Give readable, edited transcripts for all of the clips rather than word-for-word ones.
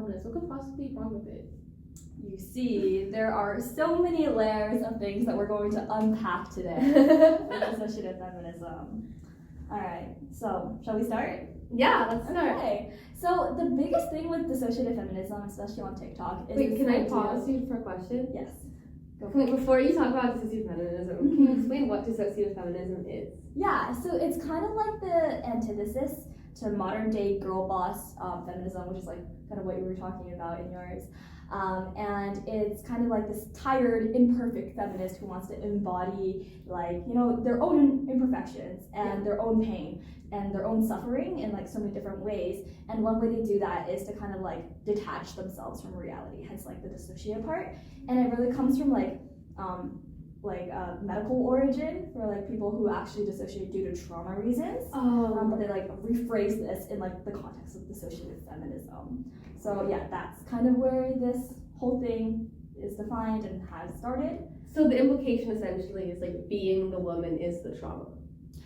feminist? What could possibly be wrong with it? You see, there are so many layers of things that we're going to unpack today with dissociative feminism. All right, so shall we start? Yeah, let's start. Okay, so the biggest thing with dissociative feminism, especially on TikTok, is Wait, can I idea- pause you for a question? Yes. Wait, before you talk about dissociative feminism, can you explain what dissociative feminism is? Yeah, so it's kind of like the antithesis to modern day girl boss feminism, which is like kind of what you were talking about in yours. And it's kind of like this tired, imperfect feminist who wants to embody, like, you know, their own imperfections and their own pain and their own suffering in like so many different ways. And one way they do that is to kind of like detach themselves from reality, hence like the dissociative part. And it really comes from like medical origin for like people who actually dissociate due to trauma reasons. But they like rephrase this in like the context of dissociative feminism. So yeah, that's kind of where this whole thing is defined and has started. So the implication essentially is like being the woman is the trauma.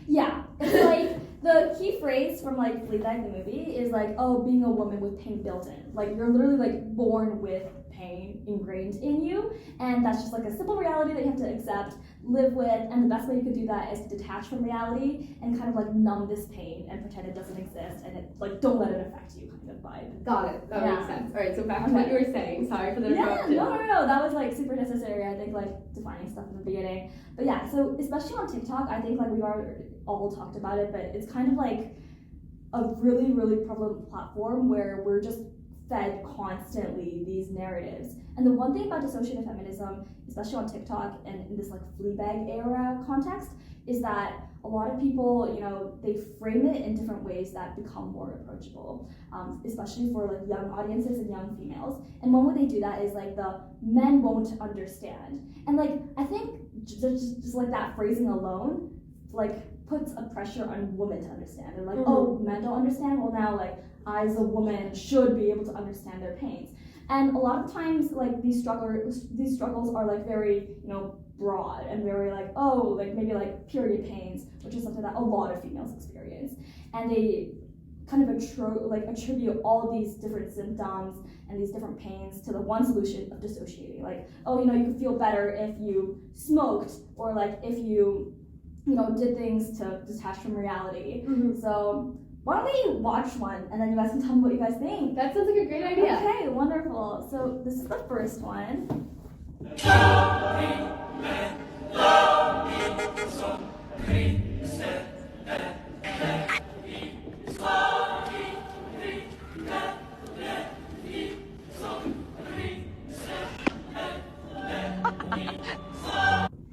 Yeah, it's like the key phrase from like Fleabag the movie is like, oh, being a woman with pain built in. Like you're literally like born with pain ingrained in you, and that's just like a simple reality that you have to accept, live with, and the best way you could do that is to detach from reality and kind of like numb this pain and pretend it doesn't exist and it like don't let it affect you kind of vibe. Got it. That makes sense. All right, so back to what you were saying. Sorry for the interruption. No. That was like super necessary. I think like defining stuff in the beginning. But yeah, so especially on TikTok, I think like we've already all talked about it, but it's kind of like a really, really prevalent platform where we're just fed constantly these narratives. And the one thing about dissociative feminism, especially on TikTok and in this like Fleabag era context, is that a lot of people, you know, they frame it in different ways that become more approachable, especially for like young audiences and young females. And one way they do that is like the men won't understand. And like, I think just like that phrasing alone, like puts a pressure on women to understand. They're like, oh, men don't understand? Well now like, I as a woman should be able to understand their pains. And a lot of times like these struggles are like very, you know, broad and very like, oh, like maybe like period pains, which is something that a lot of females experience. And they kind of attribute all these different symptoms and these different pains to the one solution of dissociating. Like, oh, you know, you could feel better if you smoked, or like if you know, did things to detach from reality. So why don't we watch one and then you guys can tell me what you guys think. That sounds like a great idea. Okay, wonderful. So this is the first one.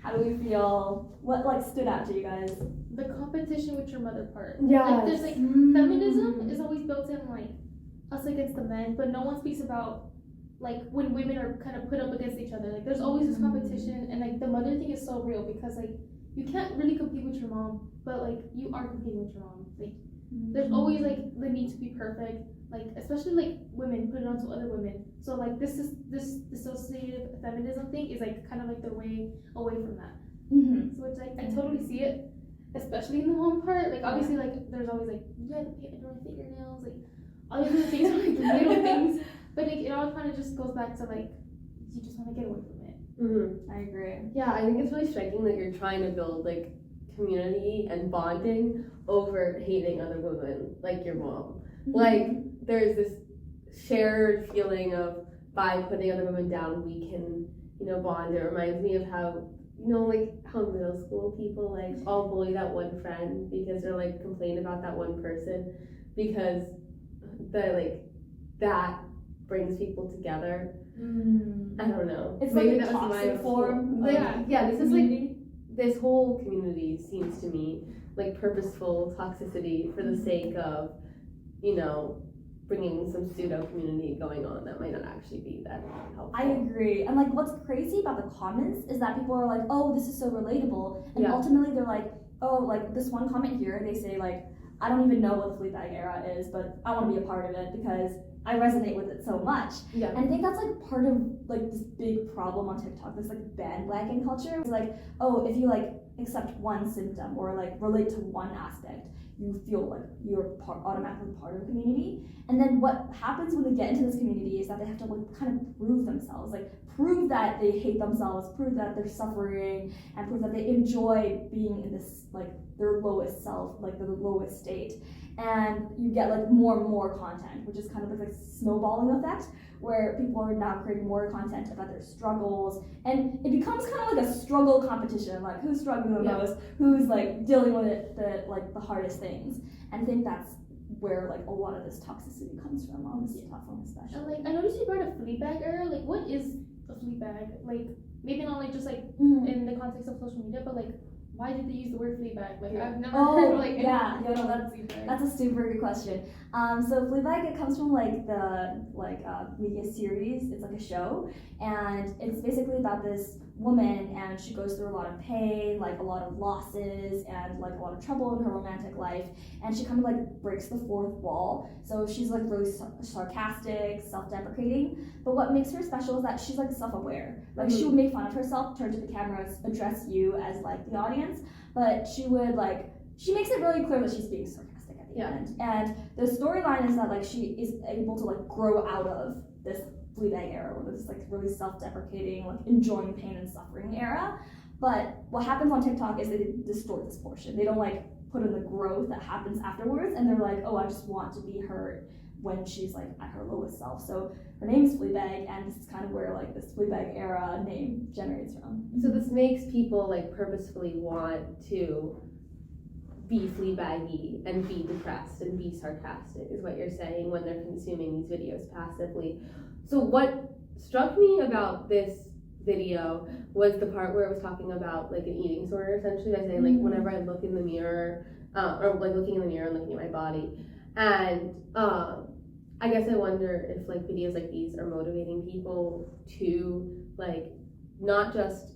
How do we feel? What like stood out to you guys? The competition with your mother part. Yeah. Like there's like feminism is always built in like us against the men, but no one speaks about like when women are kind of put up against each other. Like there's always this competition, and like the mother thing is so real because like you can't really compete with your mom, but like you are competing with your mom. Like there's always like the need to be perfect. Like especially like women put it onto other women. So like this dissociative feminism thing is like kind of like the way away from that. So it's like I totally see it, especially in the mom part. Like obviously like there's always like you have to paint your fingernails, like all these other things are like the little things, but like it all kind of just goes back to like you just want to get away from it. I agree. Yeah, I think it's really striking that you're trying to build like community and bonding over hating other women like your mom. Like there's this shared feeling of by putting other women down we can, you know, bond. It reminds me of how, you know, like how middle school people like all bully that one friend because they're like complain about that one person because that brings people together. I don't know. It's maybe like a that was toxic form. This is like this whole community seems to me like purposeful toxicity for the sake of, you know, bringing some pseudo community going on that might not actually be that helpful. I agree. And like what's crazy about the comments is that people are like, oh, this is so relatable. And ultimately they're like, oh, like this one comment here, they say like, I don't even know what the Fleabag era is, but I want to be a part of it because I resonate with it so much. Yeah. And I think that's like part of like this big problem on TikTok, this like bandwagon culture. It's like, oh, if you like accept one symptom or like relate to one aspect, you feel like you're automatically part of a community. And then what happens when they get into this community is that they have to like kind of prove themselves, like prove that they hate themselves, prove that they're suffering, and prove that they enjoy being in this like their lowest self, like the lowest state. And you get like more and more content, which is kind of like a snowballing effect, where people are now creating more content about their struggles, and it becomes kind of like a struggle competition, like who's struggling the most, who's like dealing with it the hardest things. And I think that's where like a lot of this toxicity comes from on this platform, especially. And like I noticed you brought a fleabag earlier. Like, what is a fleabag? Like, maybe not like just like in the context of social media, but like, why did they use the word fleabag? Like, I've never heard of like that's a super good question. So Fleabag, it comes from like the media series. It's like a show, and it's basically about this woman, and she goes through a lot of pain, like a lot of losses, and like a lot of trouble in her romantic life, and she kind of like breaks the fourth wall. So she's like really sarcastic, self-deprecating, but what makes her special is that she's like self-aware. Like she would make fun of herself, turn to the camera, address you as like the audience, but she makes it really clear that she's being sarcastic at the end. And the storyline is that like she is able to like grow out of this fleabag era, or this like really self-deprecating, like enjoying pain and suffering era. But what happens on TikTok is they distort this portion. They don't like put in the growth that happens afterwards, and they're like, oh, I just want to be her when she's like at her lowest self. So her name is Fleabag, and this is kind of where like this Fleabag era name generates from. So this makes people like purposefully want to be fleabaggy and be depressed and be sarcastic, is what you're saying, when they're consuming these videos passively. So what struck me about this video was the part where it was talking about like an eating disorder, essentially, by saying like whenever I look in the mirror, or like looking in the mirror and looking at my body, and I guess I wonder if like videos like these are motivating people to like not just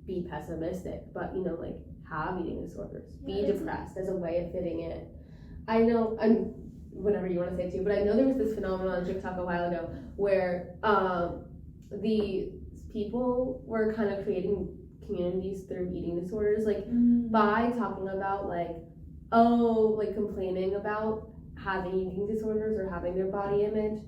be pessimistic, but you know, like have eating disorders, be depressed as a way of fitting in. I know, and whatever you want to say too, but I know there was this phenomenon on TikTok a while ago where the people were kind of creating communities through eating disorders, like by talking about like, oh, like complaining about having eating disorders or having their body image.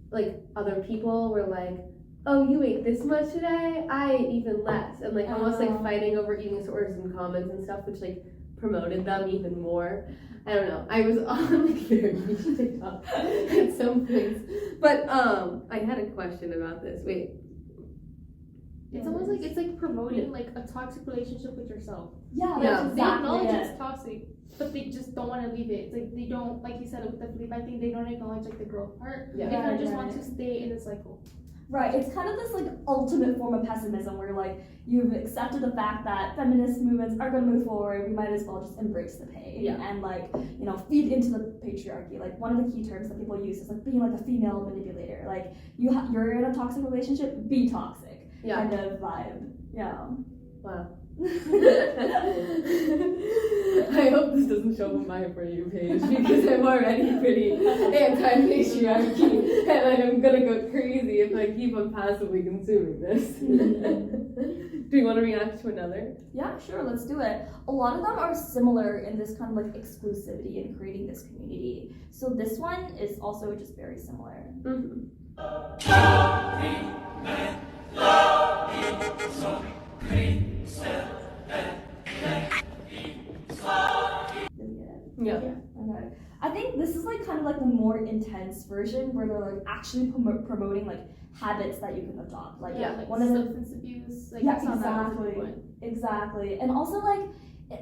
Like other people were like, oh, you ate this much today, I ate even less, and like almost like fighting over eating disorders in comments and stuff, which like promoted them even more. I don't know, I was on like their TikTok at some points, but I had a question about this. Wait, it's almost like it's like promoting like a toxic relationship with yourself. Yeah, They acknowledge it's toxic, but they just don't want to leave it. It's like they don't, like you said with the fleabag thing, they don't acknowledge like the growth part. They kind of just want to stay in the cycle. Right, it's kind of this like ultimate form of pessimism where like you've accepted the fact that feminist movements are going to move forward, we might as well just embrace the pain and like, you know, feed into the patriarchy. Like one of the key terms that people use is like being like a female manipulator. Like you're in a toxic relationship, be toxic kind of vibe. Yeah. Wow. I hope this doesn't show up on my For You page, because I'm already pretty anti-patriarchy, and I'm gonna go crazy if I keep on passively consuming this. Do you want to react to another? Yeah, sure, let's do it. A lot of them are similar in this kind of like exclusivity and creating this community. So this one is also just very similar. Yeah. Okay. I think this is like kind of like the more intense version where they're like actually promoting like habits that you can adopt. Like one of the substance abuse. Like exactly. And also like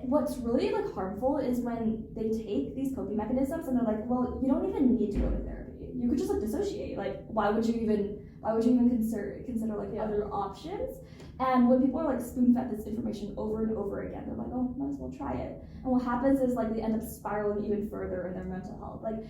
what's really like harmful is when they take these coping mechanisms and they're like, well, you don't even need to go to therapy. You could just like dissociate. Like why would you even consider like other options? And when people are like spoon-fed this information over and over again, they're like, oh, might as well try it. And what happens is like they end up spiraling even further in their mental health. Like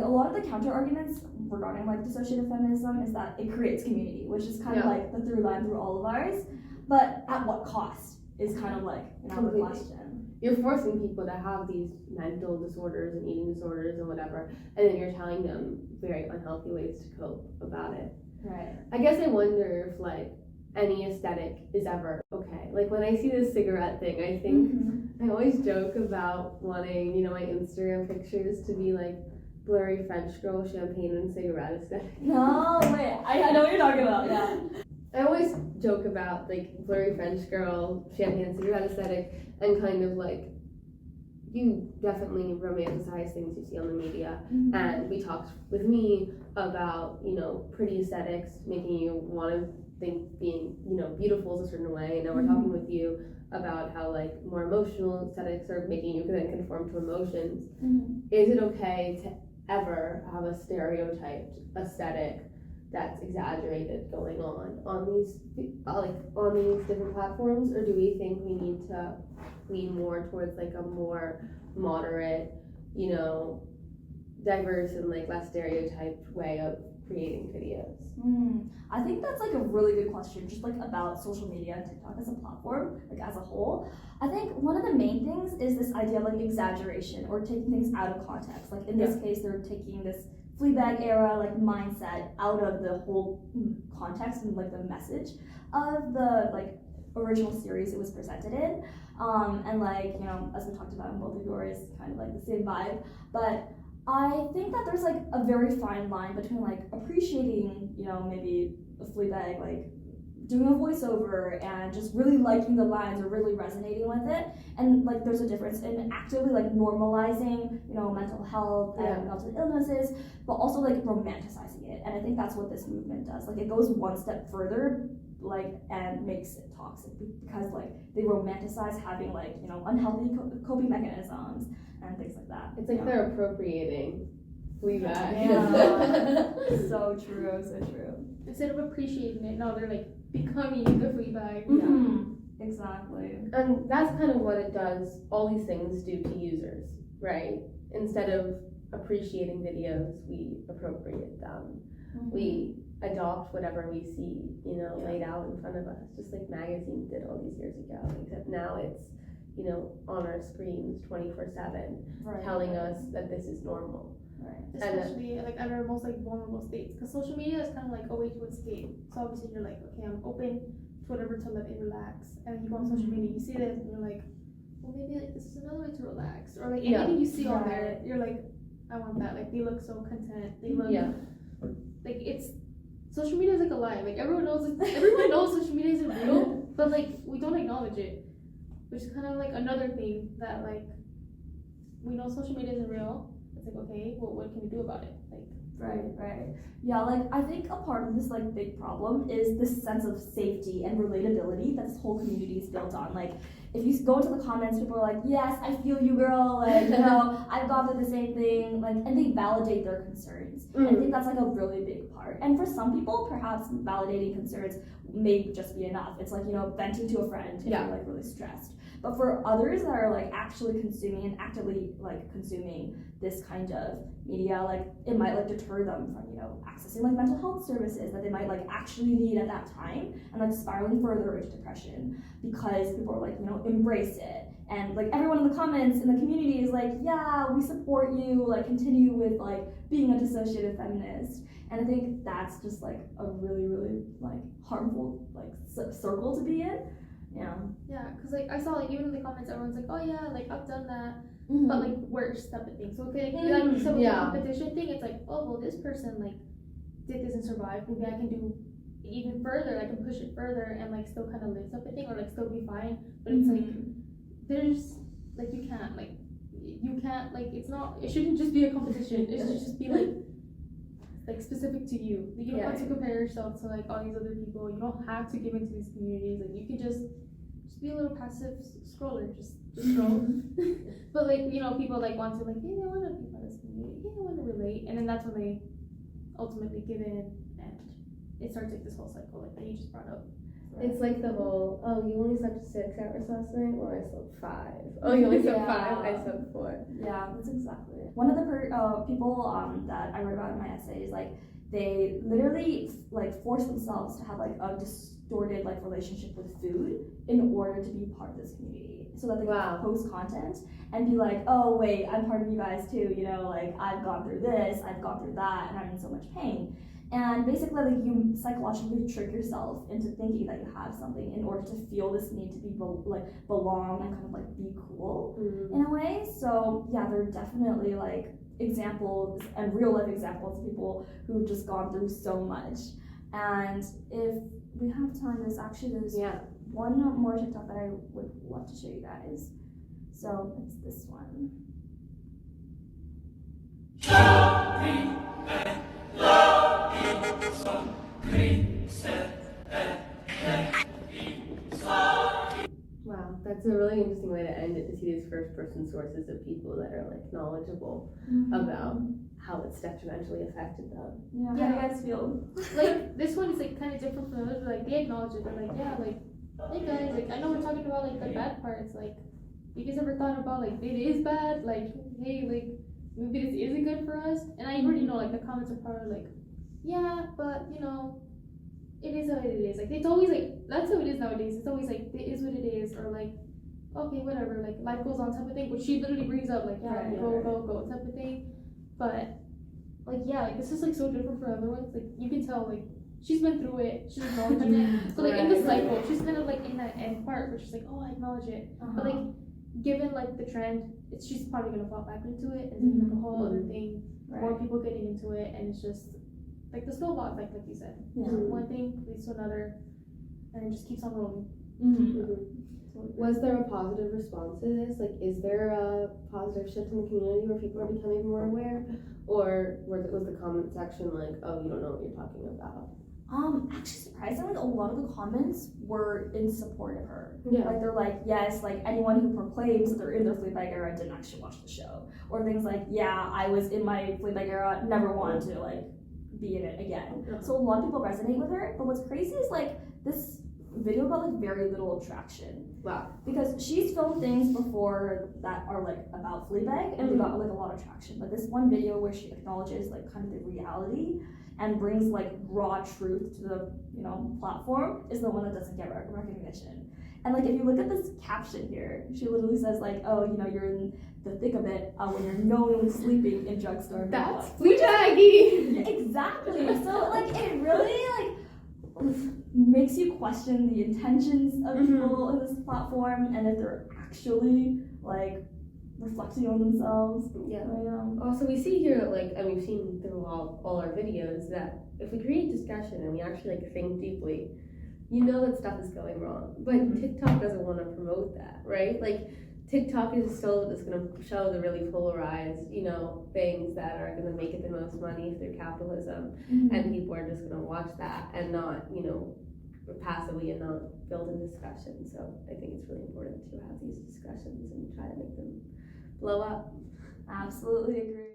a lot of the counter arguments regarding like dissociative feminism is that it creates community, which is kind of like the through line through all of ours. But at what cost? is kind of like another Completely. question. You're forcing people to have these mental disorders and eating disorders and whatever, and then you're telling them very unhealthy ways to cope about it. Right. I guess I wonder if like any aesthetic is ever okay. Like when I see this cigarette thing, I think I always joke about wanting, my Instagram pictures to be like blurry French girl, champagne and cigarette aesthetic. No, wait, I know what you're talking about, yeah. I always joke about like blurry French girl, champagne and cigarette aesthetic, and kind of like you definitely romanticize things you see on the media. And we talked with me about, pretty aesthetics making you want to think being, beautiful is a certain way. And now we're talking with you about how like more emotional aesthetics are making you then conform to emotions. Is it okay to ever have a stereotyped aesthetic that's exaggerated going on these different platforms, or do we think we need to lean more towards like a more moderate, diverse and like less stereotyped way of creating videos? I think that's like a really good question, just like about social media and TikTok as a platform, like as a whole. I think one of the main things is this idea of like exaggeration or taking things out of context. Like in this case, they're taking this fleabag era like mindset out of the whole context and like the message of the like original series it was presented in. And like, as we talked about in both of yours, kind of like the same vibe. But I think that there's like a very fine line between like appreciating, maybe a Fleabag, like doing a voiceover and just really liking the lines or really resonating with it. And like there's a difference in actively like normalizing, mental health and mental illnesses, but also like romanticizing it. And I think that's what this movement does. Like it goes one step further, like, and makes it toxic because like they romanticize having like, unhealthy coping mechanisms and things like that. It's like they're appropriating Fleabag. Yeah. So true, so true. Instead of appreciating it, no, they're like becoming the Fleabag. Exactly. And that's kind of what it does, all these things do to users, right? Instead of appreciating videos, we appropriate them. We adopt whatever we see, laid out in front of us, just like magazines did all these years ago, except now it's, on our screens 24/7, telling us that this is normal. Right. Especially like at our most like vulnerable states, because social media is kind of like a way to escape. So obviously you're like, okay, I'm open to whatever to let it relax, and then you go on social media, you see this, and you're like, well, maybe like this is another way to relax, or like anything you see on there, you're like, I want that. Like they look so content, they look like it's social media is like a lie. Like everyone knows social media isn't real, but like we don't acknowledge it, which is kind of like another thing that like we know social media isn't real. It's like, okay, well, what can we do about it? Like, right. Yeah, like I think a part of this like big problem is this sense of safety and relatability that this whole community is built on. Like if you go into the comments, people are like, yes, I feel you, girl, like, I've gone through the same thing, like, and they validate their concerns. And I think that's like a really big part. And for some people, perhaps validating concerns may just be enough. It's like, venting to a friend if you're like really stressed. But for others that are like actually consuming and actively like consuming this kind of media, like it might like deter them from, accessing like mental health services that they might like actually need at that time, and like spiraling further into depression because people are like, embrace it. And like everyone in the comments in the community is like, yeah, we support you, like continue with like being a dissociative feminist. And I think that's just like a really, really like harmful like circle to be in. Yeah, because like I saw like even in the comments everyone's like, oh yeah, like I've done that, but like worse type of thing. So okay, like so with the competition thing, it's like, oh well, this person like did this and survived, maybe I can do even further, I can push it further and like still kind of live type of thing, or like still be fine. But it's like there's like you can't like it's not, it shouldn't just be a competition. It should just be like specific to you. You don't have to compare yourself to like all these other people. You don't have to give into these communities. Like you can just be a little passive scroller, just scroll. But like people like want to like, hey, I want to be part of this community. Hey, I want to relate, and then that's when they ultimately give in, and it starts like this whole cycle like that you just brought up. It's like the whole, oh, you only slept 6 hours last night? Well, I slept 5. Oh, you only slept 5? I slept 4. Yeah, that's exactly it. One of the people that I wrote about in my essay is like, they literally like force themselves to have like a distorted like relationship with food in order to be part of this community, so that they can post content and be like, oh wait, I'm part of you guys too, you know, like I've gone through this, I've gone through that, and I'm in so much pain. And basically, like, you psychologically trick yourself into thinking that you have something in order to feel this need to be belong and kind of like be cool in a way. So yeah, there are definitely like examples and real life examples of people who've just gone through so much. And if we have time, there's one more TikTok that I would love to show you guys. So it's this one. Wow, that's a really interesting way to end it, to see these first person sources of people that are like knowledgeable about how it's detrimentally affected them. Yeah, how do you guys feel? Like, this one is like kind of different from others, but like they acknowledge it. They're like, yeah, like, hey guys, like, I know we're talking about like the bad parts. Like, you guys ever thought about like it is bad? Like, hey, like maybe this isn't good for us. And I already know like the comments are probably like, yeah, but you know, it is what it is. Like, it's always like, that's how it is nowadays. It's always like, it is what it is, or like, okay, whatever, like life goes on type of thing. But she literally brings up like, yeah, go type of thing. But like, yeah, like this is like so different from other ones. Like, you can tell like she's been through it, she's acknowledging it. So like in the cycle, she's kind of like in that end part where she's like, oh, I acknowledge it. But like, given like the trend, she's probably gonna fall back into it, and like a whole other thing, more people getting into it, and it's just like the snowball effect, like you said. One thing leads to another, and it just keeps on rolling. Was there a positive response to this? Like, is there a positive shift in the community where people are becoming more aware? Or was the comment section like, oh, you don't know what you're talking about? Actually, surprisingly, a lot of the comments were in support of her. Yeah. Like, they're like, yes, like anyone who proclaims that they're in their fleabag era didn't actually watch the show. Or things like, yeah, I was in my fleabag era, never wanted to like be in it again. So a lot of people resonate with her. But what's crazy is like this video got like very little traction. Wow. Because she's filmed things before that are like about fleabag, and they got like a lot of traction. But this one video where she acknowledges like kind of the reality and brings like raw truth to the, you know, platform is the one that doesn't get recognition. And like, if you look at this caption here, she literally says like, oh, you know, you're in the thick of it when you're knowingly sleeping in drugstore. That's fleabaggy. Exactly. So like, it really like makes you question the intentions of people in this platform, and if they're actually like reflecting on themselves. Also, we see here, like, and we've seen through all our videos, that if we create discussion and we actually like think deeply, you know that stuff is going wrong. But TikTok doesn't want to promote that, right? Like, TikTok is still just going to show the really polarized, you know, things that are going to make it the most money through capitalism, and people are just going to watch that and not, you know, passively and not build a discussion. So I think it's really important to have these discussions and try to make them blow up. Absolutely agree.